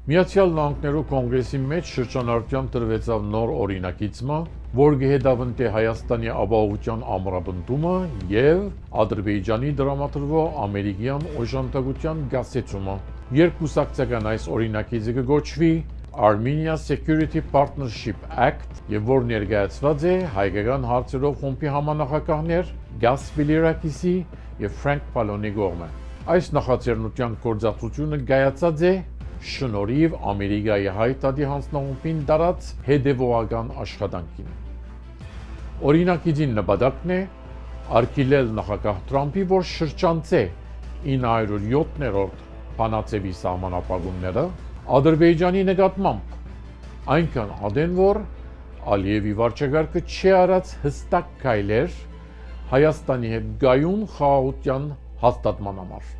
Միացյալ Նահանգներու կոնգրեսի մեջ շրջանառության տրվեցավ նոր օրինակիցմը, որ գեհդավնտե Հայաստանի ապահովության ամրապնդումը եւ Ադրբեջանի դրամատրվող ամերիկյան օժանդակության գասեցումը։ Երկուսակցական այս օրինակիցը կոչվի Armenia Security Partnership Act եւ որ ներկայացված է հայկական հարցերով խումբի համանախագահներ Գասպելի Ռակիսի եւ Ֆրանկ Պալոնի կողմը։ Այս նախաձեռնության գործածությունը կայացած է շնորհիվ Ամերիկայի հայտարարի հանձնախումբին դարած հետևողական աշխատանքին։ Օրինակիցին նպատակն է արգելել նախագահ Թրամփի, որ շրջանցե 907-րդ բանաձևի սահմանափակումները Ադրբեջանի նկատմամբ, այնքան ադեն, որ Ալիևի վարչակարգը չի արած հստակ քայլեր Հայաստանի հետ գայուն խաղաղության հաստատման համար։